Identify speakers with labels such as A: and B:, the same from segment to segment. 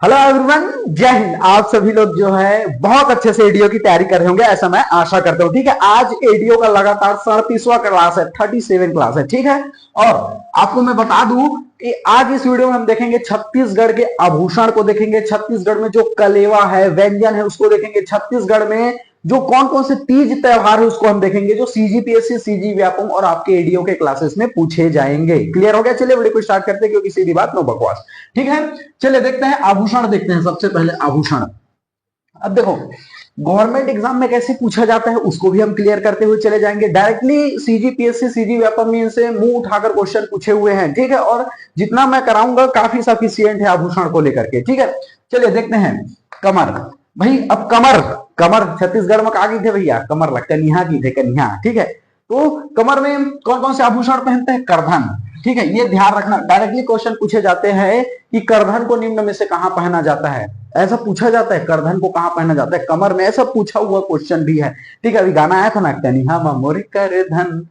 A: Hello everyone, जय हिंद। आप सभी लोग जो है बहुत अच्छे से एडीओ की तैयारी कर रहे होंगे, ऐसा मैं आशा करता हूं। ठीक है, आज एडीओ का लगातार 37वां क्लास है, 37 क्लास है। ठीक है, और आपको मैं बता दूं कि आज इस वीडियो में हम देखेंगे छत्तीसगढ़ के आभूषण को देखेंगे, छत्तीसगढ़ में जो कलेवा है, व्यंजन है, उसको देखेंगे। छत्तीसगढ़ में जो कौन कौन से तीज त्योहार है उसको हम देखेंगे, जो सीजीपीएससी, सीजी व्यापम और आपके एडीओ के क्लासेस में पूछे जाएंगे। क्लियर हो गया? चलिए वीडियो को स्टार्ट करते हैं, क्योंकि सीधी बात नो बकवास। ठीक है, चलिए देखते हैं आभूषण। देखते हैं सबसे पहले आभूषण। अब देखो, गवर्नमेंट एग्जाम में कैसे पूछा जाता है उसको भी हम क्लियर करते हुए चले जाएंगे। डायरेक्टली सीजीपीएससी, सीजी व्यापम में से मुंह उठाकर क्वेश्चन पूछे हुए हैं। ठीक है, और जितना मैं कराऊंगा काफी सफिशियंट है आभूषण को लेकर के। ठीक है, चलिए देखते हैं। कमर भाई, अब कमर कमर छत्तीसगढ़ में कहा थे भैया, कमर लगता है कन्या की थे, कन्या। ठीक है, तो कमर में कौन कौन से आभूषण पहनते हैं? करधन। ठीक है, ये ध्यान रखना, डायरेक्टली क्वेश्चन पूछे जाते हैं कि करधन को निम्न में से कहां पहना जाता है, ऐसा पूछा जाता है। करधन को कहां पहना जाता है? कमर में। ऐसा पूछा हुआ क्वेश्चन भी है। ठीक है, अभी गाना आया था ना, कनिहा मोर करधन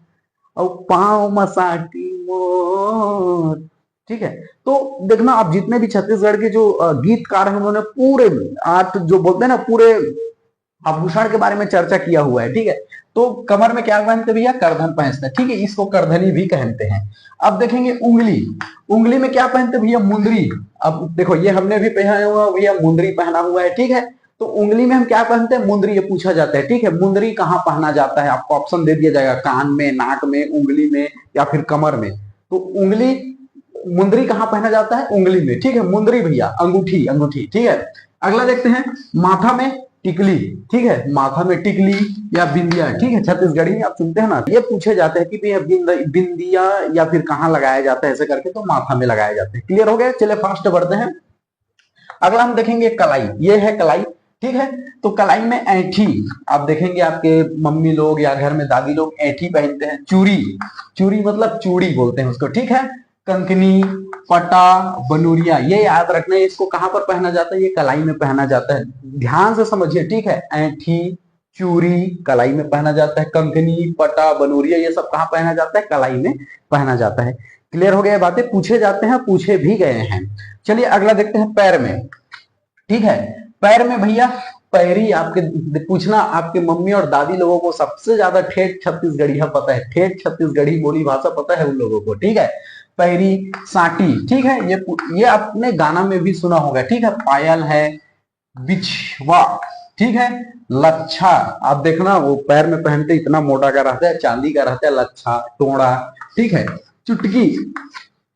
A: और पांव मसाटी मोर। ठीक है, तो देखना, आप जितने भी छत्तीसगढ़ के जो गीतकार हैं, उन्होंने पूरे आठ जो बोलते हैं ना, पूरे आभूषण के बारे में चर्चा किया हुआ है। ठीक है, तो कमर में क्या पहनते भैया? करधन पहनते हैं। ठीक है, इसको करधनी भी कहते हैं। अब देखेंगे उंगली। उंगली में क्या पहनते भैया? मुंदरी। अब देखो, ये हमने भी पहना हुआ भैया, मुंदरी पहना हुआ है। ठीक है, तो उंगली में हम क्या पहनते हैं? मुंदरी। ये पूछा जाता है। ठीक है, मुंदरी कहाँ पहना जाता है? आपको ऑप्शन दे दिया जाएगा, कान में, नाक में, उंगली में या फिर कमर में। तो उंगली, मुंदरी कहाँ पहना जाता है? उंगली में। ठीक है, मुंदरी भैया, अंगूठी, अंगूठी। ठीक है, अगला देखते हैं। माथा में टिकली। ठीक है, माथा में टिकली या बिंदिया। ठीक है, छत्तीसगढ़ी में आप सुनते हैं ना, ये पूछे जाते हैं कि बिंदिया या फिर कहाँ लगाया जाता है, ऐसे करके तो माथा में लगाया जाता है। क्लियर हो गया? चलिए फास्ट बढ़ते हैं। अगला हम देखेंगे कलाई। ये है कलाई। ठीक है, तो कलाई में ऐठी। आप देखेंगे आपके मम्मी लोग या घर में दादी लोग ऐठी पहनते हैं। चूड़ी, चूड़ी मतलब चूड़ी बोलते हैं उसको। ठीक है, कंकनी, पटा, बनूरिया, ये याद रखना है। इसको कहां पर पहना जाता है? ये कलाई में पहना जाता है। ध्यान से समझिए। ठीक है, ऐठी, चूड़ी कलाई में पहना जाता है। कंकनी, पटा, बनूरिया, ये सब कहां पहना जाता है? कलाई में पहना जाता है। क्लियर हो गया? बातें पूछे जाते हैं, पूछे भी गए हैं। चलिए अगला देखते हैं, पैर में। ठीक है, पैर में भैया पैरी। आपके पूछना, आपके मम्मी और दादी लोगों को सबसे ज्यादा ठेठ छत्तीसगढ़ी पता है, ठेठ छत्तीसगढ़ी बोली भाषा पता है उन लोगों को। ठीक है, पैरी, साटी। ठीक है, ये आपने गाना में भी सुना होगा। ठीक है, पायल है, बिछवा। ठीक है, लच्छा। आप देखना, वो पैर में पहनते इतना मोटा का रहता है, चांदी का रहता है, लच्छा, टोड़ा। ठीक है, चुटकी,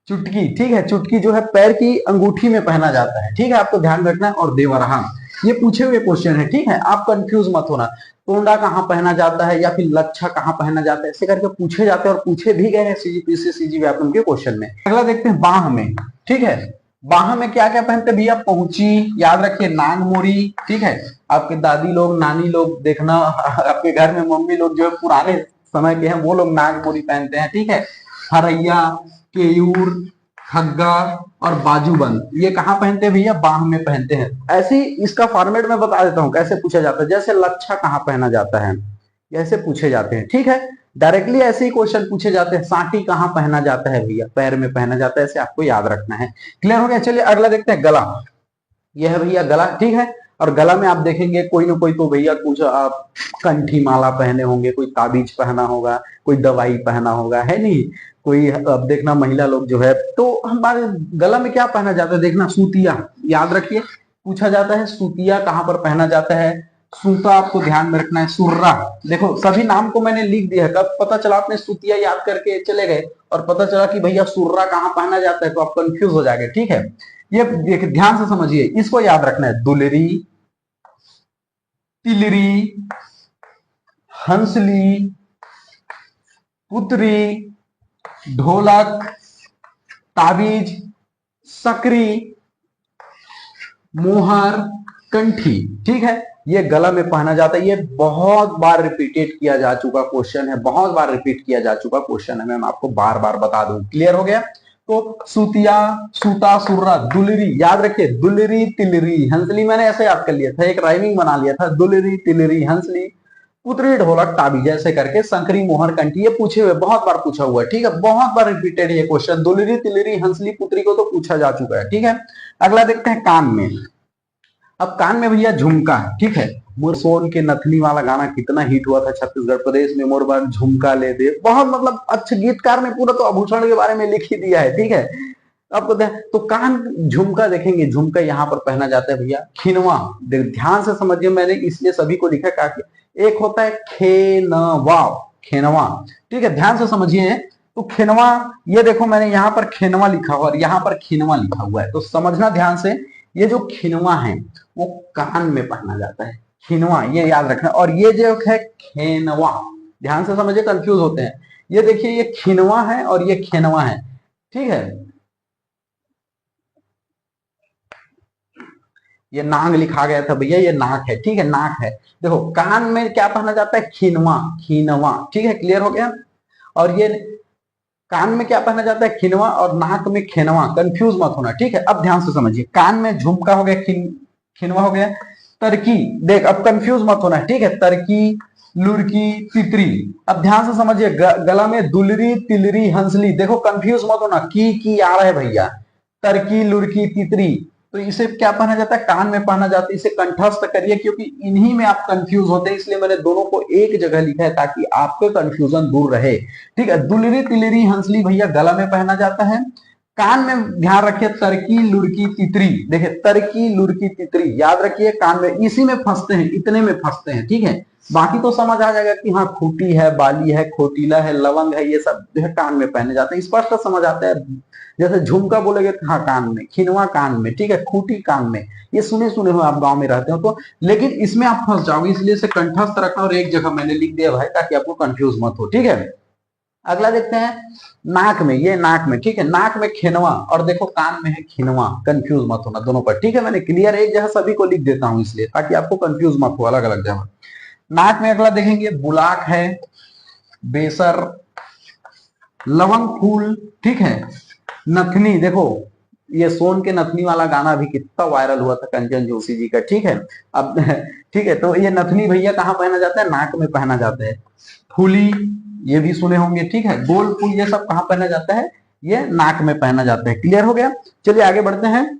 A: चुटकी। ठीक है, चुटकी जो है पैर की अंगूठी में पहना जाता है। ठीक है, आपको ध्यान रखना है। और देवरहा, ये पूछे हुए क्वेश्चन है। ठीक है, आप कंफ्यूज मत होना। टोंडा कहाँ पहना जाता है या फिर लच्छा कहाँ पहना जाता है, ऐसे करके पूछे जाते हैं और पूछे भी गए हैं सीजीपीएससी, सीजी व्यापम के क्वेश्चन में। अगला देखते हैं बाह में। ठीक है, बाह में क्या क्या पहनते भैया? पहुंची, याद रखिए, नांग मोरी। ठीक है, आपके दादी लोग, नानी लोग, देखना आपके घर में मम्मी लोग जो है पुराने समय के हैं, वो लोग नांग मोरी पहनते हैं। ठीक है, हरैया, केयूर, खग्गा और बाजूबंद, ये कहाँ पहनते हैं भैया? बाह में पहनते हैं। ऐसे ही इसका फॉर्मेट मैं बता देता हूं कैसे पूछा जाता है। जैसे लच्छा कहाँ पहना जाता है, ऐसे पूछे जाते हैं। ठीक है, डायरेक्टली ऐसे ही क्वेश्चन पूछे जाते हैं। साटी कहाँ पहना जाता है भैया? पैर में पहना जाता है, ऐसे आपको याद रखना है। क्लियर हो गया? चलिए अगला देखते हैं, गला। यह है भैया गला। ठीक है, और गला में आप देखेंगे कोई ना कोई तो भैया कुछ आप कंठी माला पहने होंगे, कोई ताबीज पहना होगा, कोई दवाई पहना होगा, है नहीं? कोई अब देखना महिला लोग जो है, तो हमारे गला में क्या पहना जाता है? देखना, सूतिया। याद रखिए, पूछा जाता है सूतिया कहां पर पहना जाता है। सूता आपको ध्यान में रखना है। सुर्रा, देखो सभी नाम को मैंने लिख दिया है। कब पता चला आपने सूतिया याद करके चले गए और पता चला कि भैया सुर्रा कहां पहना जाता है, तो आप कंफ्यूज हो जाएंगे। ठीक है, ये देख ध्यान से समझिए, इसको याद रखना है। दुलरी, तिलरी, हंसली, पुत्री, ढोलक, ताबीज, सकरी, मोहर, कंठी। ठीक है, ये गला में पहना जाता है। ये बहुत बार रिपीटेड किया जा चुका क्वेश्चन है, बहुत बार रिपीट किया जा चुका क्वेश्चन है। मैं आपको बार बार बता दूं। क्लियर हो गया? तो सूतिया, सूता, सुर्रा, दुलरी, याद रखिए। दुलरी, तिलरी, हंसली, मैंने ऐसे याद कर लिया था, एक राइमिंग बना लिया था। दुलरी, तिलरी, हंसली, पुत्री ढोलक ताबी जैसे करके संकरी मोहर कंठी, ये पूछे हुए बहुत बार पूछा हुआ है, ठीक है, बहुत बार रिपीटेड ये क्वेश्चन। दुलरी तिलरी हंसली पुत्री को तो पूछा जा चुका है, ठीक है। अगला देखते हैं कान में। अब कान में भैया झुमका, ठीक है। मुरसोन के नथनी वाला गाना कितना हिट हुआ था छत्तीसगढ़ प्रदेश में, मोर बार झुमका ले दे, बहुत मतलब अच्छे गीतकार ने पूरा तो आभूषण के बारे में लिख ही दिया है, ठीक है। आपको तो कान झुमका देखेंगे, झुमका यहाँ पर पहना जाता है भैया। खिनवा, ध्यान से समझिए, मैंने इसलिए सभी को लिखा ताकि एक होता है खेनवा, खेनवा, ठीक है, ध्यान से समझिए। तो खिनवा, ये देखो मैंने यहाँ पर खिनवा लिखा हुआ और यहाँ पर खिनवा लिखा हुआ है, तो समझना ध्यान से। ये जो खिनवा है वो कान में पहना जाता है, खिनवा, ये याद रखना। और ये जो है खेनवा, ध्यान से समझिए, कंफ्यूज होते हैं। ये देखिए, ये खिनवा है और ये खेनवा है, ठीक है। ये नांग लिखा गया था भैया, ये नाक है, ठीक है, नाक है। देखो कान में क्या पहना जाता है, खिनवा, खिनवा, ठीक है, क्लियर हो गया। और ये कान में क्या पहना जाता है, खिनवा, और नाक में खेनवा, कंफ्यूज मत होना, ठीक है। अब ध्यान से समझिए, कान में झुमका हो गया, खिनवा हो गया। तरकी, देख अब कंफ्यूज मत होना, ठीक है, तरकी, लुरकी, तितरी। अब ध्यान से समझिए, गला में दुलरी तिलरी हंसली, देखो कंफ्यूज मत होना, की आ रहा है भैया, तरकी लुरकी तितरी। तो इसे क्या पहना जाता है, कान में पहना जाता है। इसे कंठस्थ करिए, क्योंकि इन्हीं में आप कंफ्यूज होते हैं, इसलिए मैंने दोनों को एक जगह लिखा है ताकि आपके कंफ्यूजन दूर रहे, ठीक है। दुलरी तिलरी हंसली भैया गला में पहना जाता है। कान में ध्यान रखिए, तरकी लुड़की तितरी, देखिए तरकी लुड़की तितरी याद रखिए, कान में इसी में फंसते हैं, इतने में फंसते हैं, ठीक है। बाकी तो समझ आ जाएगा कि हाँ खूटी है, बाली है, खोटीला है, लवंग है, ये सब जो है कान में पहने जाते हैं, स्पष्ट समझ आता है। जैसे झुमका बोलेगे हाँ कान में, खिनवा कान में, ठीक है, खूटी कान में, ये सुने सुने हो, आप गांव में रहते हो तो। लेकिन इसमें आप फंस जाओगे, इसलिए इसे कंठस्थ रखना, और एक जगह मैंने लिख दिया भाई ताकि आपको कंफ्यूज मत हो, ठीक है। अगला देखते हैं नाक में, ये नाक में, ठीक है, नाक में खेनवा, और देखो कान में है खिनवा, कंफ्यूज मत होना दोनों पर, ठीक है। मैंने क्लियर एक जगह सभी को लिख देता हूं इसलिए ताकि आपको कंफ्यूज मत हो अलग अलग जगह। नाक में अगला देखेंगे बुलाक है, बेसर, लवंग फूल, ठीक है, नथनी, देखो ये सोन के नथनी वाला गाना भी कितना वायरल हुआ था कंचन जोशी जी का, ठीक है। अब ठीक है, तो ये नथनी भैया कहाँ पहना जाता है, नाक में पहना जाता है। फूली, ये भी सुने होंगे, ठीक है, गोल फूल, ये सब कहाँ पहना जाता है, ये नाक में पहना जाता है, क्लियर हो गया। चलिए आगे बढ़ते हैं।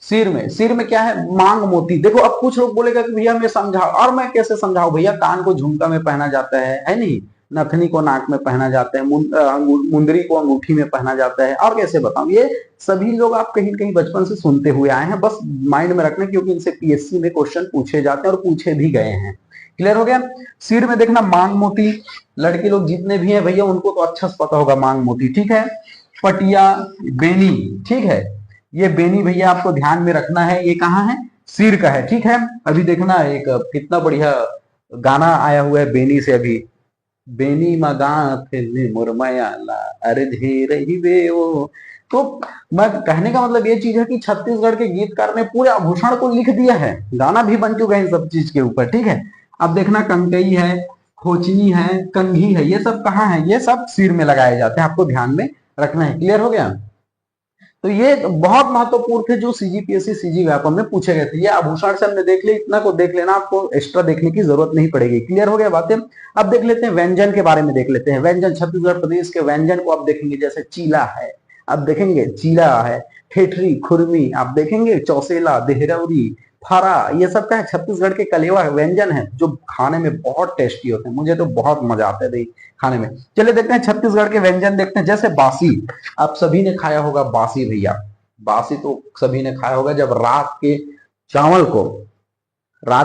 A: सिर में, सिर में क्या है, मांग मोती। देखो अब कुछ लोग बोलेगा कि भैया मैं समझाओ, और मैं कैसे समझाऊं भैया, कान को झुमका में पहना जाता है नहीं, नथनी को नाक में पहना जाता है, मुंदरी को अंगूठी में पहना जाता है, और कैसे बताऊं। ये सभी लोग आप कहीं कहीं बचपन से सुनते हुए आए हैं, बस माइंड में रखना, क्योंकि इनसे पीएससी में क्वेश्चन पूछे जाते हैं और पूछे भी गए हैं, क्लियर हो गया। सिर में देखना मांग मोती, लड़के लोग जितने भी हैं भैया उनको तो अच्छा से पता होगा मांग मोती, ठीक है। पटिया, बेनी, ठीक है, ये बेनी भैया आपको ध्यान में रखना है, ये कहाँ है, सिर का है, ठीक है। अभी देखना एक कितना बढ़िया गाना आया हुआ है बेनी से अभी, बेनी मगाथ मुरमयाला अरे धीरे ही बे वो। तो मैं कहने का मतलब ये चीज है कि छत्तीसगढ़ के गीतकार ने पूरे आभूषण को लिख दिया है, गाना भी बन चुका है इन सब चीज के ऊपर, ठीक है। अब देखना कंकई है, खोचनी है, कंघी है, ये सब कहाँ है, ये सब सिर में लगाए जाते हैं, आपको ध्यान में रखना है, क्लियर हो गया। तो ये बहुत महत्वपूर्ण थे जो सीजीपीएससी सीजी व्यापम में पूछे गए थे। ये आभूषण से हमने देख लिया, इतना को देख लेना, आपको एक्स्ट्रा देखने की जरूरत नहीं पड़ेगी, क्लियर हो गया बातें। अब देख लेते हैं व्यंजन के बारे में, देख लेते हैं व्यंजन, छत्तीसगढ़ प्रदेश के व्यंजन को आप देखेंगे, जैसे चीला है, अब देखेंगे चीला है, ठेठरी, खुरमी, आप देखेंगे चौसेला, देहरौरी, फरा, ये सब क्या है, छत्तीसगढ़ के कलेवा व्यंजन है जो खाने में बहुत टेस्टी होते हैं, मुझे तो बहुत मजा आता है खाने में। चलिए देखते हैं छत्तीसगढ़ के व्यंजन, देखते हैं जैसे बासी, आप सभी ने खाया होगा बासी भैया, बासी तो सभी ने खाया होगा, जब रात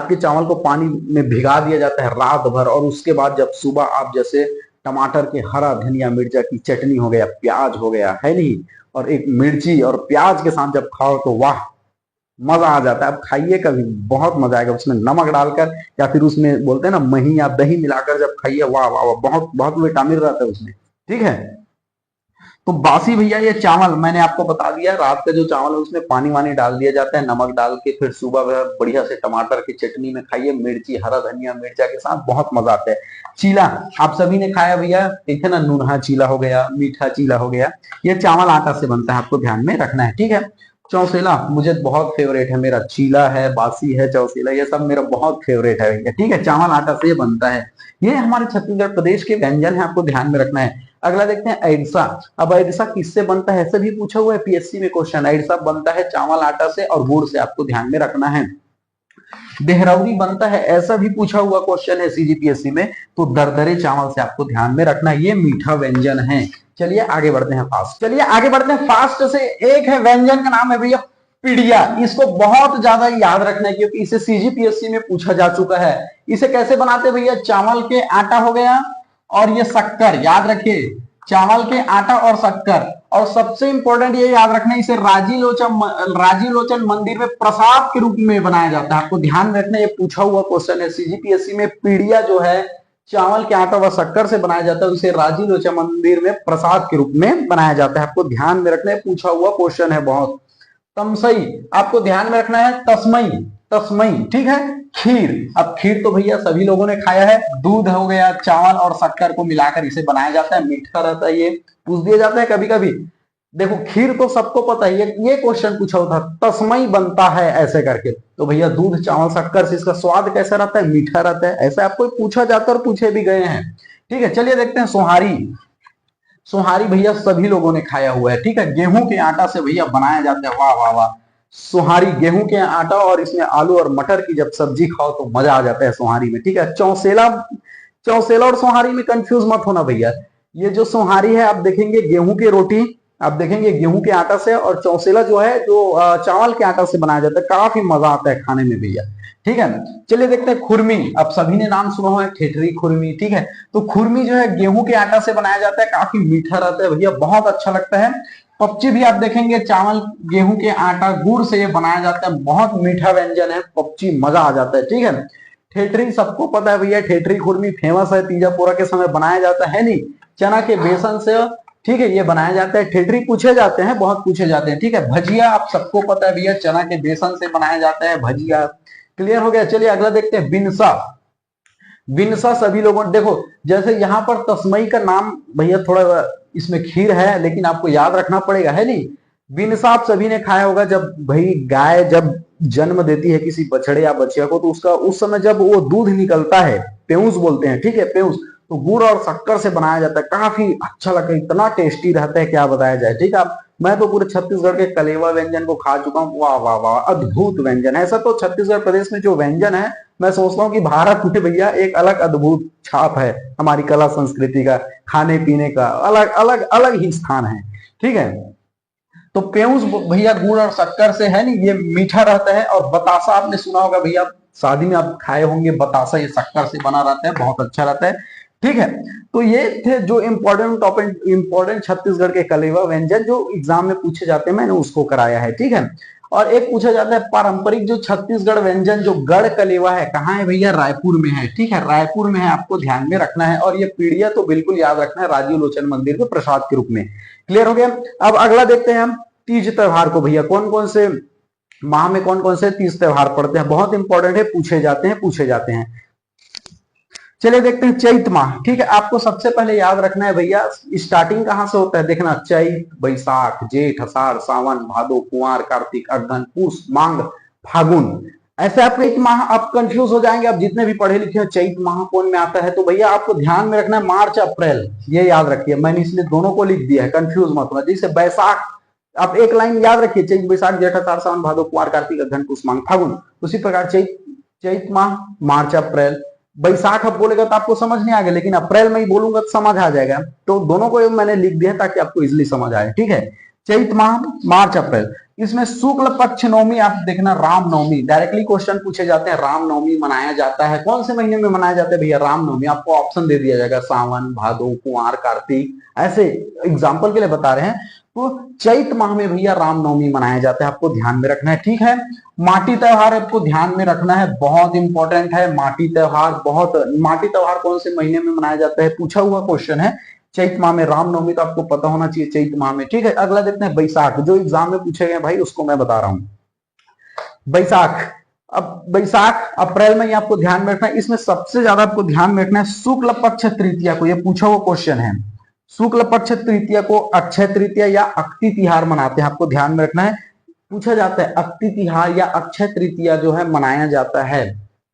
A: के चावल को पानी में भिगा दिया जाता है रात भर, और उसके बाद जब सुबह आप जैसे टमाटर के, हरा धनिया मिर्चा की चटनी हो गया, प्याज हो गया है नहीं, और एक मिर्ची और प्याज के साथ जब खाओ तो वाह मजा आ जाता है। अब खाइए कभी, बहुत मजा आएगा, उसमें नमक डालकर या फिर उसमें बोलते हैं ना मही या दही मिलाकर जब खाइए, वाह वाह वाह, बहुत बहुत विटामिन रहता है उसमें, ठीक है। तो बासी भैया ये चावल मैंने आपको बता दिया, रात का जो चावल है उसमें पानी वानी डाल दिया जाता है, नमक डाल के, फिर सुबह बढ़िया से टमाटर की चटनी में खाइए, मिर्ची हरा धनिया मिर्चा के साथ, बहुत मजा आता है। चीला आप सभी ने खाया भैया, ठीक है ना, नूनहा चीला हो गया, मीठा चीला हो गया, ये चावल आटा से बनता है, आपको ध्यान में रखना है, ठीक है। चौसेला मुझे बहुत फेवरेट है, मेरा चीला है, बासी है, चौसेला, ये सब मेरा बहुत फेवरेट है भैया। ठीक है, चावल आटा से ये बनता है। ये हमारे छत्तीसगढ़ प्रदेश के व्यंजन है, आपको ध्यान में रखना है। अगला देखते हैं ऐडसा। अब ऐडसा किससे बनता है, ऐसे भी पूछा हुआ है पीएससी में क्वेश्चन। ऐडसा बनता है चावल आटा से और गुड़ से, आपको ध्यान में रखना है। देहरौरी बनता है, ऐसा भी पूछा हुआ क्वेश्चन है सीजीपीएससी में, तो दरदरे चावल से, आपको ध्यान में रखना है। ये मीठा व्यंजन है। चलिए आगे बढ़ते हैं फास्ट, चलिए आगे बढ़ते हैं फास्ट से। एक है व्यंजन का नाम है भैया पीड़िया। इसको बहुत ज्यादा याद रखना है क्योंकि इसे सीजीपीएससी में पूछा जा चुका है। इसे कैसे बनाते भैया, चावल के आटा हो गया और ये शक्कर, याद रखिए चावल के आटा और शक्कर। और सबसे इंपॉर्टेंट ये याद रखना है, इसे राजी लोचन मंदिर में प्रसाद के रूप में बनाया जाता है। आपको ध्यान में रखना, ये पूछा हुआ क्वेश्चन है सीजीपीएससी में। पीड़िया जो है चावल के आटा व शक्कर से बनाया जाता है, उसे राजी लोचन मंदिर में प्रसाद के रूप में बनाया जाता है। आपको ध्यान में रखना है, पूछा हुआ क्वेश्चन है बहुत। तमसई, आपको ध्यान में रखना है। तस्मई, तस्मई, ठीक है। खीर, अब खीर तो भैया सभी लोगों ने खाया है। दूध हो गया, चावल और शक्कर को मिलाकर इसे बनाया जाता है, मीठा रहता है। ये पूछ दिया जाता है कभी कभी। देखो खीर तो सबको पता है, ये क्वेश्चन पूछा हुआ था, तस्मई बनता है ऐसे करके। तो भैया दूध चावल शक्कर से इसका स्वाद कैसा रहता है, मीठा रहता है। ऐसे आपको पूछा जाता है और पूछे भी गए हैं। ठीक है, चलिए देखते हैं सोहारी। सोहारी भैया सभी लोगों ने खाया हुआ है। ठीक है, गेहूं के आटा से भैया बनाया जाता है। वाह वाह वाह, सोहारी गेहूं के आटा और इसमें आलू और मटर की जब सब्जी खाओ तो मजा आ जाता है सोहारी में। ठीक है, चौसेला, चौसेला और सोहारी में कंफ्यूज मत होना भैया। ये जो सोहारी है आप देखेंगे गेहूं की रोटी, आप देखेंगे गेहूं के आटा से, और चौसेला जो है जो चावल के आटा से बनाया जाता है। काफी मजा आता है खाने में भैया। ठीक है, चलिए देखते हैं खुरमी। अब सभी ने नाम सुना हुआ है, ठेठरी खुरमी। ठीक है, तो खुरमी जो है गेहूं के आटा से बनाया जाता है, काफी मीठा रहता है भैया, बहुत अच्छा लगता है। पपची भी आप देखेंगे चावल गेहूं के आटा गुड़ से ये बनाया जाता है, बहुत मीठा व्यंजन है पपची, मजा आ जाता है। ठीक है, ठेठरी सबको पता है भैया, ठेठरी खुरमी फेमस है, तीजा पोरा के समय बनाया जाता है नहीं, चना के बेसन से। ठीक है, ये बनाया जाता है। ठेठरी पूछे जाते हैं, बहुत पूछे जाते हैं। ठीक है, भजिया आप सबको पता है भैया, चना के बेसन से बनाया जाता है भजिया। क्लियर हो गया। चलिए अगला देखते हैं बिनसा। बिनसा सभी लोगों ने, देखो जैसे यहाँ पर तस्मई का नाम भैया थोड़ा इसमें खीर है, लेकिन आपको याद रखना पड़ेगा, है नहीं। बिनसा आप सभी ने खाया होगा, जब भाई गाय जब जन्म देती है किसी बछड़े या बछिया को, तो उसका उस समय जब वो दूध निकलता है, पेऊस बोलते हैं। ठीक है, पेऊस तो गुड़ और शक्कर से बनाया जाता है, काफी अच्छा लगता है, इतना टेस्टी रहता है क्या बताया जाए। ठीक है, मैं तो पूरे छत्तीसगढ़ के कलेवा व्यंजन को खा चुका हूँ। वाह वाह वाह, अद्भुत व्यंजन है। ऐसा तो छत्तीसगढ़ प्रदेश में जो व्यंजन है, मैं सोचता हूँ कि भारत में भैया एक अलग अद्भुत छाप है हमारी कला संस्कृति का, खाने पीने का अलग अलग अलग ही स्थान है। ठीक है, तो पेऊस भैया गुड़ और शक्कर से है नहीं, ये मीठा रहता है। और बतासा आपने सुना होगा भैया, शादी में आप खाए होंगे बतासा, ये शक्कर से बना रहता है, बहुत अच्छा रहता है। ठीक है, तो ये थे जो इंपॉर्टेंट टॉपिक, इंपॉर्टेंट छत्तीसगढ़ के कलेवा व्यंजन जो एग्जाम में पूछे जाते हैं, मैंने उसको कराया है। ठीक है, और एक पूछा जाता है पारंपरिक जो छत्तीसगढ़ व्यंजन जो गढ़ कलेवा है, कहाँ है भैया, रायपुर में है। ठीक है, रायपुर में है, आपको ध्यान में रखना है। और ये पीड़िया तो बिल्कुल याद रखना है, राजीव लोचन मंदिर के प्रसाद के रूप में। क्लियर हो गया। अब अगला देखते हैं हम तीज त्योहार को भैया, कौन कौन से माह में कौन कौन से तीज त्योहार पड़ते हैं, बहुत इंपॉर्टेंट है, पूछे जाते हैं, पूछे जाते हैं। चलिए देखते हैं चैत माह। ठीक है, आपको सबसे पहले याद रखना है भैया, स्टार्टिंग कहां से होता है, देखना चैत, बैसाख, जेठ, आषाढ़, सावन, भादो, कुंवार, कार्तिक, अगहन, पूस, मांग, फागुन। ऐसे आप एक माह आप कंफ्यूज हो जाएंगे, आप जितने भी पढ़े लिखे हैं, चैत माह कौन में आता है, तो भैया आपको ध्यान में रखना है मार्च अप्रैल, ये याद रखिए। मैंने इसलिए दोनों को लिख दिया है, कंफ्यूज मत होना। जैसे बैसाख, आप एक लाइन याद रखिए, चैत, बैसाख, जेठ, आषाढ़, सावन, भादो, कुंवार, कार्तिक, अगहन, पूस, मांग, फागुन। उसी प्रकार चैत माह, मार्च अप्रैल। बैसाख अब बोलेगा तो आपको समझ नहीं आएगा, लेकिन अप्रैल में ही बोलूंगा तो समझ आ जाएगा। तो दोनों को मैंने लिख दिया ताकि आपको इजिली समझ आए। ठीक है, चैत माह, मार्च अप्रैल। इसमें शुक्ल पक्ष नवमी, आप देखना रामनवमी, डायरेक्टली क्वेश्चन पूछे जाते हैं, रामनवमी मनाया जाता है, कौन से महीने में मनाया जाता है भैया रामनवमी, आपको ऑप्शन दे दिया जाएगा, सावन, भादो, कुंवार, कार्तिक, ऐसे एग्जाम्पल के लिए बता रहे हैं। तो चैत माह में भैया रामनवमी मनाया जाता है, आपको ध्यान में रखना है। ठीक है, माटी त्योहार आपको ध्यान में रखना है, बहुत इंपॉर्टेंट है माटी त्योहार। बहुत माटी त्योहार कौन से महीने में मनाया जाता है, पूछा हुआ क्वेश्चन है। चैत माह में, रामनवमी तो आपको पता होना चाहिए चैत माह में। ठीक है, अगला देखते हैं बैसाख, जो एग्जाम में पूछे गए भाई उसको मैं बता रहा हूं। बैसाख, अब बैसाख अप्रैल में, आपको ध्यान में रखना है। इसमें सबसे ज्यादा आपको ध्यान में रखना है शुक्ल पक्ष तृतीया को, यह पूछा हुआ क्वेश्चन है। शुक्ल पक्ष तृतीया को अक्षय तृतीया या अक्ति तिहार मनाते हैं, आपको ध्यान में रखना है। पूछा जाता है अक्ति तिहार या अक्षय तृतीया जो है मनाया जाता है,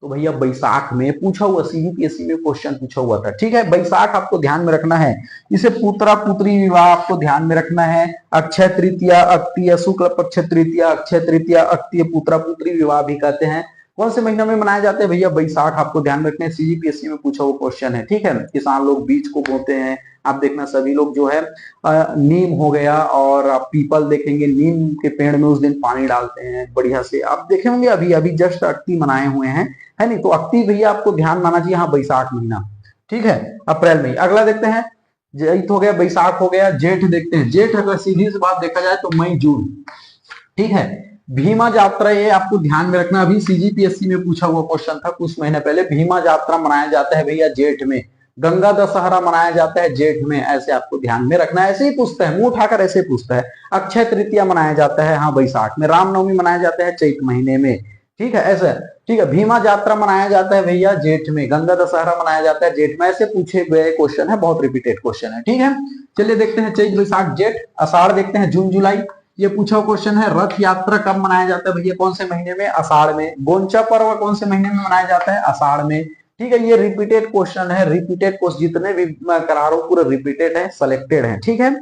A: तो भैया बैसाख में। पूछा हुआ सीबीपीएससी में क्वेश्चन पूछा हुआ था, ठीक है। बैसाख आपको ध्यान में रखना है। इसे पुत्रा पुत्री विवाह आपको ध्यान में रखना है। अक्षय तृतीया, अक्तीय, शुक्ल पक्ष तृतीया, अक्षय तृतीया, अक्तीय, पुत्रा पुत्री विवाह भी कहते हैं। कौन से महीना में मनाए जाते हैं भैया? बैसाख आपको ध्यान में रखना है। सीजीपीएससी में पूछा हुआ क्वेश्चन है, ठीक है। किसान लोग बीज को बोते हैं, आप देखना सभी लोग जो है नीम हो गया और आप पीपल देखेंगे, नीम के पेड़ में उस दिन पानी डालते हैं बढ़िया से। आप देखे होंगे अभी अभी जस्ट अक्ति मनाए हुए हैं, है नहीं? तो अक्ति भैया आपको ध्यान माना चाहिए, हाँ बैसाख महीना, ठीक है, अप्रैल में। अगला देखते हैं, जैठ हो गया, बैसाख हो गया, जेठ देखते हैं। जेठ अगर सीधी सी बात देखा जाए तो मई जून, ठीक है। भीमा यात्रा ये आपको ध्यान में रखना, अभी सीजीपीएससी में पूछा हुआ क्वेश्चन था कुछ महीने पहले। भीमा यात्रा मनाया जाता है भैया जेठ में। गंगा दशहरा मनाया जाता है जेठ में, ऐसे आपको ध्यान में रखना है। ऐसे ही पूछता है, मुंह उठाकर ऐसे पूछता है। अक्षय तृतीया मनाया जाता है हाँ बैसाख में। रामनवमी मनाया जाता है चैत महीने में, ठीक है, ऐसा, ठीक है। भीमा यात्रा मनाया जाता है भैया जेठ में। गंगा दशहरा मनाया जाता है जेठ में। ऐसे पूछे गए क्वेश्चन है, बहुत रिपीटेड क्वेश्चन है, ठीक है। चलिए देखते हैं चैत बैसाख जेठ। आषाढ़ देखते हैं, जून जुलाई, ये पूछा क्वेश्चन है। रथ यात्रा कब मनाया जाता है भैया? कौन से महीने में? आषाढ़ में। गोंचा पर्व कौन से महीने में मनाया जाता है? आषाढ़ में, ठीक है। ये रिपीटेड क्वेश्चन है, रिपीटेड क्वेश्चन जितने भी करा रहा हूं पूरे रिपीटेड है, सिलेक्टेड है, ठीक है।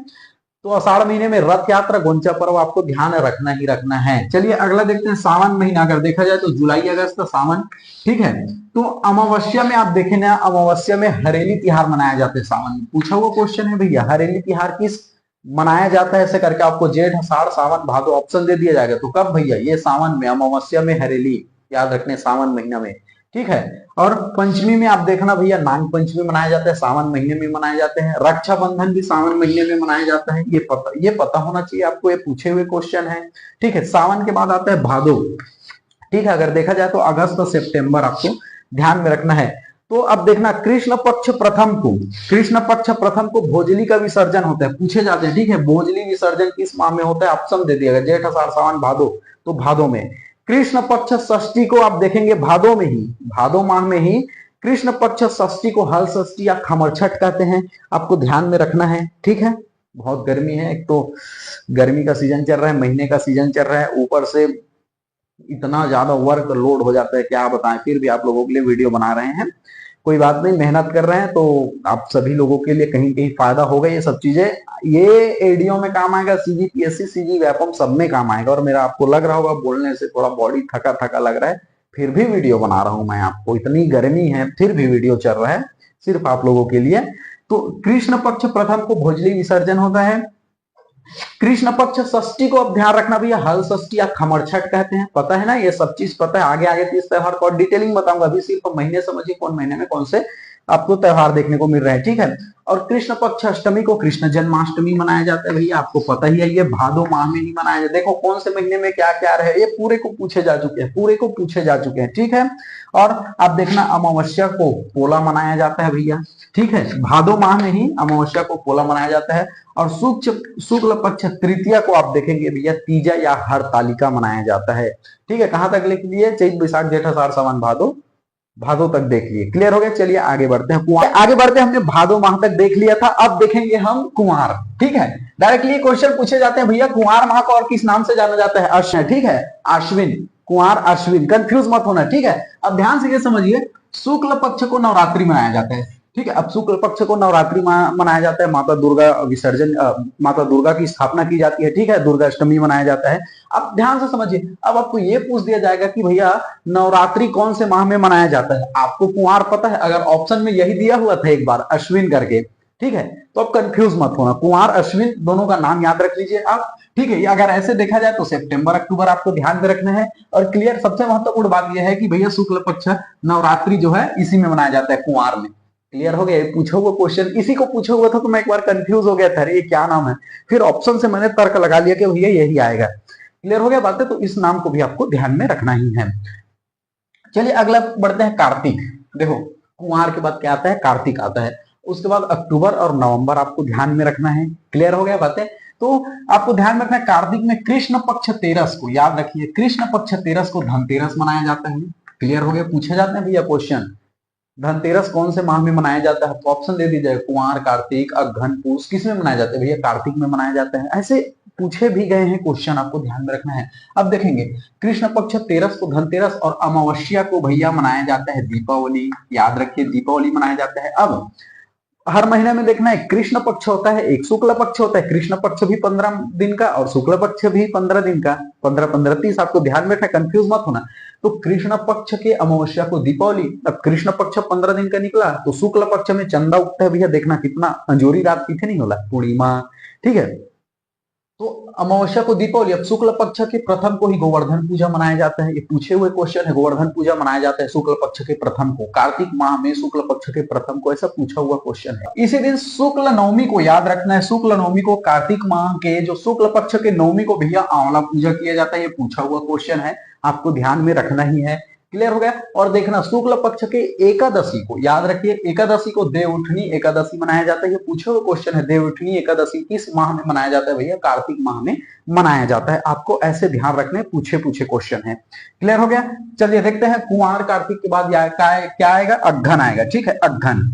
A: तो आषाढ़ महीने में रथ यात्रा, गोंचा पर्व आपको ध्यान रखना ही रखना है। चलिए अगला देखते हैं, सावन महीना अगर देखा जाए तो जुलाई अगस्त सावन, ठीक है। तो अमावस्या में आप देखें ना, अमावस्या में हरेली तिहार मनाया जाता है सावन में। पूछा हुआ क्वेश्चन है भैया, हरेली तिहार किस मनाया जाता है? ऐसे करके आपको जेठ आषाढ़ सावन भादो ऑप्शन दे दिया जाएगा। तो कब भैया? ये सावन में, अमावस्या में हरेली, याद रखने सावन महीना में, ठीक है। और पंचमी में आप देखना भैया, नाग पंचमी मनाया जाता है, सावन महीने में मनाए जाते हैं। रक्षाबंधन भी सावन महीने में मनाया जाता है, ये पता होना चाहिए आपको, ये पूछे हुए क्वेश्चन है, ठीक है। सावन के बाद आता है भादो, ठीक है। अगर देखा जाए तो अगस्त और सितंबर आपको ध्यान में रखना है। तो अब देखना, कृष्ण पक्ष प्रथम को, कृष्ण पक्ष प्रथम को भोजली का विसर्जन होता है, पूछे जाते हैं, ठीक है। भोजली विसर्जन किस माह में होता है? ऑप्शन दे दिया गया, जेठ आषाढ़ सावन भादो, तो भादो में। कृष्ण पक्ष षष्ठी को आप देखेंगे भादो में ही, भादो माह में ही कृष्ण पक्ष षष्ठी को हल षष्ठी या खमर छठ कहते हैं, आपको ध्यान में रखना है, ठीक है। बहुत गर्मी है, एक तो गर्मी का सीजन चल रहा है, महीने का सीजन चल रहा है, ऊपर से इतना ज्यादा वर्क लोड हो जाता है, क्या बताएं। फिर भी आप लोगों के लिए वीडियो बना रहे हैं, कोई बात नहीं, मेहनत कर रहे हैं तो आप सभी लोगों के लिए कहीं कहीं फायदा होगा। ये सब चीजें ये एडीओ में काम आएगा, सीजीपीएससी सीजी व्यापम सब में काम आएगा। और मेरा आपको लग रहा होगा बोलने से थोड़ा बॉडी थका थका लग रहा है, फिर भी वीडियो बना रहा हूं मैं आपको, इतनी गर्मी है फिर भी वीडियो चल रहा है सिर्फ आप लोगों के लिए। तो कृष्ण पक्ष प्रथम को भोजली विसर्जन होता है। कृष्ण पक्ष षष्ठी को अब ध्यान रखना भैया, हल षष्ठी या खमर छठ कहते हैं, पता है ना, ये सब चीज पता है। आगे आगे इस त्योहार को डिटेलिंग बताऊंगा, अभी सिर्फ महीने समझिए कौन महीने में कौन से आपको त्योहार देखने को मिल रहे हैं, ठीक है। और कृष्ण पक्ष अष्टमी को कृष्ण जन्माष्टमी मनाया जाता है भैया, आपको पता ही है, ये भादो माह में ही मनाया जाता है। देखो कौन से महीने में क्या क्या रहे, ये पूरे को पूछे जा चुके हैं, पूरे को पूछे जा चुके हैं, ठीक है। और आप देखना अमावस्या को पोला मनाया जाता है भैया, ठीक है। भादो माह में ही अमावस्या को पोला मनाया जाता है। और शुक्ल पक्ष तृतीया को आप देखेंगे भैया तीजा या हरतालिका मनाया जाता है, ठीक है। कहां तक लिख लिए? चैत बैसाख जेठ आषाढ़ सावन भादो, भादो तक देख लिए, क्लियर हो गया। चलिए आगे बढ़ते हैं, कुंवार आगे बढ़ते हैं। हमने भादो माह तक देख लिया था, अब देखेंगे हम कुंवार, ठीक है। डायरेक्टली क्वेश्चन पूछे जाते हैं भैया, कुंवार माह को और किस नाम से जाना जाता है? अश्विन, ठीक है, अश्विन, कुंवार अश्विन, कंफ्यूज मत होना, ठीक है। अब ध्यान से ये समझिए, शुक्ल पक्ष को नवरात्रि मनाया जाता है, ठीक है। अब शुक्ल पक्ष को नवरात्रि मनाया जाता है, माता दुर्गा विसर्जन, माता दुर्गा की स्थापना की जाती है, ठीक है। दुर्गा अष्टमी मनाया जाता है। अब ध्यान से समझिए, अब आपको ये पूछ दिया जाएगा कि भैया नवरात्रि कौन से माह में मनाया जाता है? आपको कुंवार पता है, अगर ऑप्शन में यही दिया हुआ था एक बार अश्विन करके, ठीक है, तो अब कंफ्यूज मत होना, कुंवार अश्विन दोनों का नाम याद रख लीजिए आप, ठीक है। अगर ऐसे देखा जाए तो सितंबर अक्टूबर आपको ध्यान में रखना है। और क्लियर, सबसे महत्वपूर्ण बात यह है कि भैया शुक्ल पक्ष नवरात्रि जो है इसी में मनाया जाता है, कुंवार में। क्लियर हो गया? पूछा हुआ क्वेश्चन इसी को पूछा हुआ था, तो मैं एक बार कंफ्यूज हो गया था, ये क्या नाम है, फिर ऑप्शन से मैंने तर्क लगा लिया कि भैया यही आएगा। क्लियर हो गया बात है? तो इस नाम को भी आपको ध्यान में रखना ही है। चलिए अगला बढ़ते हैं, कार्तिक। देखो कुंवार के बाद क्या आता है? कार्तिक आता है। उसके बाद अक्टूबर और नवंबर आपको ध्यान में रखना है। क्लियर हो गया बातें? तो आपको ध्यान में रखना है, कार्तिक में कृष्ण पक्ष तेरस को, याद रखिए, कृष्ण पक्ष तेरस को धनतेरस मनाया जाता है। क्लियर हो गया? पूछे जाते हैं भैया क्वेश्चन, धनतेरस कौन से माह में मनाया जाता है? तो ऑप्शन दे दीजिए, कुंवार, कार्तिक, अगहन, पूस, किस में मनाया जाता है भैया? कार्तिक में मनाया जाता है। ऐसे पूछे भी गए हैं क्वेश्चन, आपको ध्यान में रखना है। अब देखेंगे, कृष्ण पक्ष तेरस को धनतेरस और अमावस्या को भैया मनाया जाता है दीपावली। याद रखिए, दीपावली मनाया जाता है। अब हर महीने में देखना है, कृष्ण पक्ष होता है, एक शुक्ल पक्ष होता है। कृष्ण पक्ष भी 15 दिन का और शुक्ल पक्ष भी 15 दिन का, 15 15 30, आपको ध्यान में रखना, कंफ्यूज मत होना। तो कृष्ण पक्ष के अमावस्या को दीपावली। अब कृष्ण पक्ष 15 दिन का निकला तो शुक्ल पक्ष में चंदा उगता है भैया, देखना कितना अंजोरी रात की थी, नहीं होला पूर्णिमा, ठीक है। तो अमावस्या को दीपावली। अब शुक्ल पक्ष के प्रथम को ही गोवर्धन पूजा मनाया जाता है। ये पूछे हुए क्वेश्चन है, गोवर्धन पूजा मनाया जाता है शुक्ल पक्ष के प्रथम को, कार्तिक माह में शुक्ल पक्ष के प्रथम को, ऐसा पूछा हुआ क्वेश्चन है। इसी दिन शुक्ल नवमी को याद रखना है, शुक्ल नवमी को कार्तिक माह के जो शुक्ल पक्ष के नवमी को भैया आंवला पूजा किया जाता है। ये पूछा हुआ क्वेश्चन है, आपको ध्यान में रखना ही है। क्लियर हो गया। और देखना, शुक्ल पक्ष के एकादशी को याद रखिए, एकादशी को देवउठनी एकादशी मनाया जाता है। ये पूछे हुए क्वेश्चन है, देवउठनी एकादशी किस माह में मनाया जाता है भैया? कार्तिक माह में मनाया जाता है। आपको ऐसे ध्यान रखने, पूछे क्वेश्चन है। क्लियर हो गया। चलिए देखते हैं, कुंवार कार्तिक के बाद क्या आएगा? अगहन आएगा, ठीक है। अगहन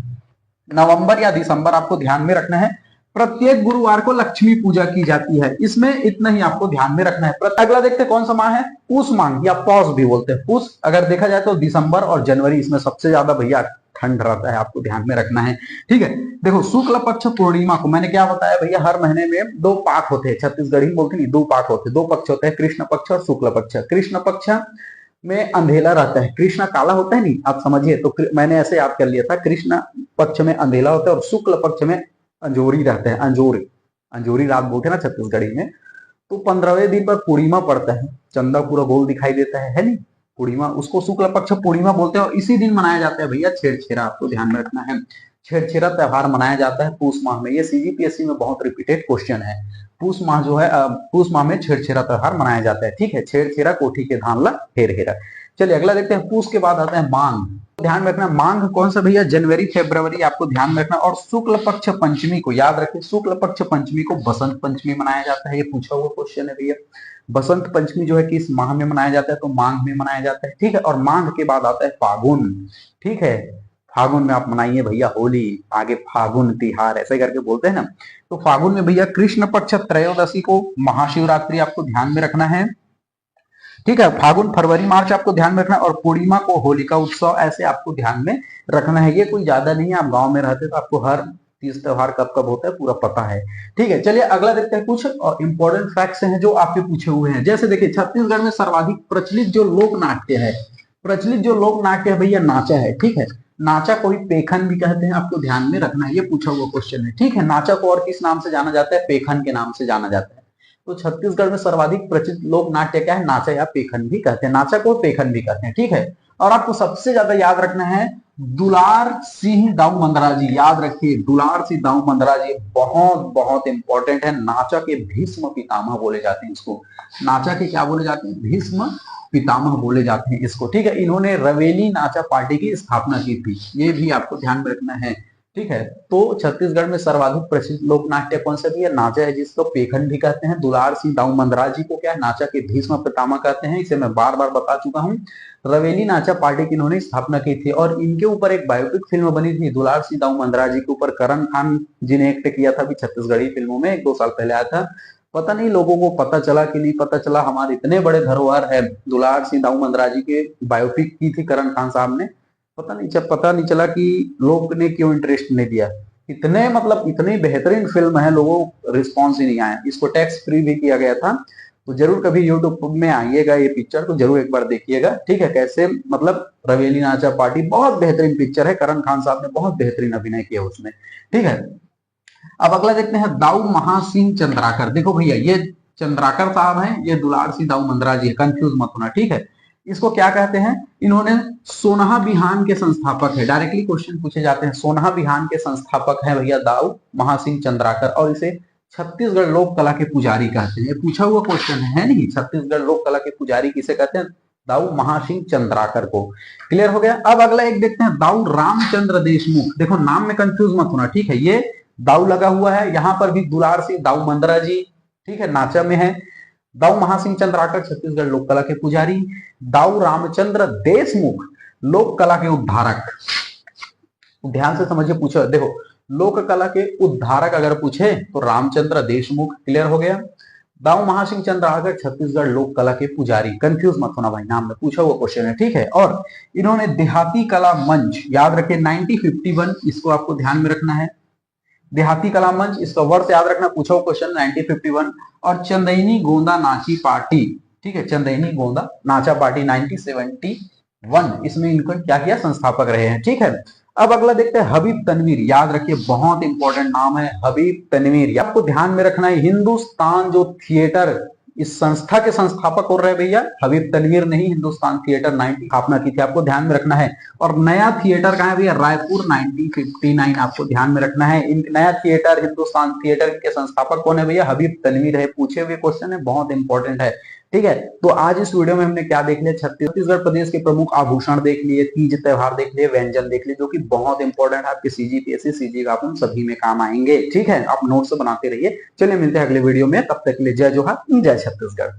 A: नवंबर या दिसंबर, आपको ध्यान में रखना है। प्रत्येक गुरुवार को लक्ष्मी पूजा की जाती है, इसमें इतना ही आपको ध्यान में रखना है। अगला देखते हैं कौन सा माह है? पूस माह या पौष भी बोलते हैं। पूस अगर देखा जाए तो दिसंबर और जनवरी, इसमें सबसे ज्यादा भैया ठंड रहता है, आपको ध्यान में रखना है, ठीक है। देखो, शुक्ल पक्ष पूर्णिमा को मैंने क्या बताया भैया, हर महीने में 2 पाक होते हैं, छत्तीसगढ़ी बोलते हैं 2 पाक होते हैं, 2 पक्ष होते हैं, कृष्ण पक्ष और शुक्ल पक्ष। कृष्ण पक्ष में अंधेला रहता है, कृष्ण काला होता है, नहीं आप समझिए, तो मैंने ऐसे याद कर लिया था, कृष्ण पक्ष में अंधेला होता है और शुक्ल पक्ष में अंजोरी रहता है। अंजोरी रात बोलते हैं ना छत्तीसगढ़ी में। तो 15वें दिन पर पूर्णिमा पड़ता है, चंदा पूरा गोल दिखाई देता है नहीं? पूर्णिमा, उसको शुक्ल पक्ष पूर्णिमा बोलते हैं और इसी दिन मनाया जाता है भैया छेरछेरा, आपको ध्यान में रखना है। छेरछेरा त्योहार मनाया जाता है पूस माह में। ये सीजीपीएससी में बहुत रिपीटेड क्वेश्चन है। पूस माह जो है, पूस माह में छेरछेरा त्योहार मनाया जाता है, ठीक है। छेरछेरा कोठी के धान ला हेर हेरा। चलिए अगला देखते हैं, पूस के बाद आता है मांग। ध्यान में रखना, मांग कौन सा भैया? जनवरी फरवरी, आपको ध्यान में रखना। और शुक्ल पक्ष पंचमी को याद रखें, शुक्ल पक्ष पंचमी को बसंत पंचमी मनाया जाता है। ये पूछा हुआ क्वेश्चन है भैया। बसंत पंचमी जो है किस माह में मनाया जाता है? तो माघ में मनाया जाता है, ठीक है। और माघ के बाद आता है फागुन, ठीक है। फागुन में आप मनाइए भैया होली, आगे फागुन तिहार ऐसे करके बोलते हैं ना। तो फागुन में भैया कृष्ण पक्ष त्रयोदशी को महाशिवरात्रि, आपको ध्यान में रखना है, ठीक है। फागुन फरवरी मार्च आपको ध्यान में रखना है। और पूर्णिमा को होलिका उत्सव, ऐसे आपको ध्यान में रखना है। ये कोई ज्यादा नहीं है, आप गांव में रहते तो आपको हर तीज त्योहार कब कब होता है पूरा पता है, ठीक है। चलिए अगला देखते हैं, कुछ और इंपॉर्टेंट फैक्ट्स हैं जो आपके पूछे हुए हैं। जैसे देखिए, छत्तीसगढ़ में सर्वाधिक प्रचलित जो लोक नाट्य है, भैया नाचा है, ठीक है। नाचा को ही पेखन भी कहते हैं, आपको ध्यान में रखना है। ये पूछा हुआ क्वेश्चन है, ठीक है। नाचा को और किस नाम से जाना जाता है? पेखन के नाम से जाना जाता है। तो छत्तीसगढ़ में सर्वाधिक प्रचलित लोक नाट्य क्या है? नाचा या पेखन भी कहते हैं, नाचा को पेखन भी कहते हैं, ठीक है। और आपको सबसे ज्यादा याद रखना है दुलार सिंह दाऊ मंदरा जी, याद रखिए दुलार सिंह दाऊ मंदरा जी बहुत बहुत इंपॉर्टेंट है। नाचा के भीष्म पितामह बोले जाते हैं इसको, नाचा के क्या बोले जाते हैं? भीष्म पितामह बोले जाते हैं इसको, ठीक है। इन्होंने रवेली नाचा पार्टी की स्थापना की थी, ये भी आपको ध्यान में रखना है, ठीक है। तो छत्तीसगढ़ में सर्वाधिक प्रसिद्ध लोक नाट्य कौन सा भी है? नाचा है, जिसको पेखन भी कहते हैं। दुलार सिंह दाऊ मंदरा जी को क्या है? नाचा के भीष्म पितामह कहते हैं, इसे मैं बार बार बता चुका हूँ। रवेली नाचा पार्टी की इन्होंने स्थापना की थी और इनके ऊपर एक बायोपिक फिल्म बनी थी दुलार सिंह दाऊ मंदरा जी के ऊपर, करण खान जी ने एक्ट किया था अभी छत्तीसगढ़ी फिल्मों में, 1-2 साल पहले आया था। पता नहीं लोगों को पता चला कि नहीं पता चला, हमारे इतने बड़े धरोहर है, दुलार सिंह दाऊ मंदरा जी के बायोपिक की थी करण खान साहब ने, पता नहीं चला कि लोग ने क्यों इंटरेस्ट नहीं दिया। इतने मतलब इतनी बेहतरीन फिल्म है, लोगों को रिस्पॉन्स ही नहीं आया। इसको टैक्स फ्री भी किया गया था, तो जरूर कभी यूट्यूब में आइएगा ये पिक्चर तो जरूर एक बार देखिएगा, ठीक है। कैसे मतलब रवेली नाचा पार्टी बहुत बेहतरीन पिक्चर है, करण खान साहब ने बहुत बेहतरीन अभिनय किया उसमें, ठीक है। अब अगला देखते हैं, दाऊ महासिंह चंद्राकर। देखो भैया, ये चंद्राकर साहब हैं, ये दुलार सिंह दाऊ मंदरा जी है, कंफ्यूज मत होना, ठीक है। इसको क्या कहते हैं? इन्होंने सोनहा बिहान के संस्थापक है, डायरेक्टली क्वेश्चन पूछे जाते हैं। सोनहा बिहान के संस्थापक हैं भैया दाऊ महासिंह चंद्राकर, और इसे छत्तीसगढ़ लोक कला के पुजारी कहते हैं। ये पूछा हुआ क्वेश्चन है नहीं, छत्तीसगढ़ लोक कला के पुजारी किसे कहते हैं? दाऊ महासिंह चंद्राकर को। क्लियर हो गया। अब अगला एक देखते हैं, दाऊ रामचंद्र देशमुख। देखो नाम में कंफ्यूज मत होना, ठीक है। ये दाऊ लगा हुआ है, यहां पर भी दुलार सिंह दाऊ मंदरा जी, ठीक है, नाचा में है। दाऊ महासिंह चंद्राकर छत्तीसगढ़ लोक कला के पुजारी। दाऊ रामचंद्र देशमुख लोक कला के उद्धारक, ध्यान से समझिए, पूछो देखो, लोक कला के उद्धारक अगर पूछे तो रामचंद्र देशमुख, क्लियर हो गया। दाऊ महासिंह चंद्राकर छत्तीसगढ़ लोक कला के पुजारी, कंफ्यूज मत होना भाई, नाम में पूछा हुआ क्वेश्चन है, ठीक है। और इन्होंने देहाती कला मंच, याद रखिए 1951, इसको आपको ध्यान में रखना है। देहाती कला मंच, इसका वर्ष याद रखना, पूछा हुआ क्वेश्चन 1951। और चंदैनी गोंदा नाची पार्टी, ठीक है, चंदैनी गोंदा नाचा पार्टी 1971, इसमें इनको क्या किया, संस्थापक रहे हैं, ठीक है। अब अगला देखते हैं हबीब तनवीर, याद रखिए बहुत इंपॉर्टेंट नाम है हबीब तनवीर, आपको ध्यान में रखना है। हिंदुस्तान जो थिएटर, इस संस्था के संस्थापक हो रहे भैया हबीब तनवीर, नहीं हिंदुस्तान थिएटर 90 स्थापना की थी, आपको ध्यान में रखना है। और नया थिएटर कहाँ है भैया, रायपुर 1959, आपको ध्यान में रखना है। नया थिएटर, हिंदुस्तान थिएटर के संस्थापक कौन है भैया, हबीब तनवीर है, पूछे हुए क्वेश्चन है, बहुत इंपॉर्टेंट है, ठीक है। तो आज इस वीडियो में हमने क्या देख लिया, छत्तीसगढ़ प्रदेश के प्रमुख आभूषण देख लिए, तीज त्योहार देख लिए, व्यंजन देख लिए, जो कि बहुत इंपॉर्टेंट है आपके सीजीपीएससी सीजी सभी में काम आएंगे, ठीक है। आप नोट्स बनाते रहिए। चलिए मिलते हैं अगले वीडियो में, तब तक के लिए जय जोहार, जय छत्तीसगढ़।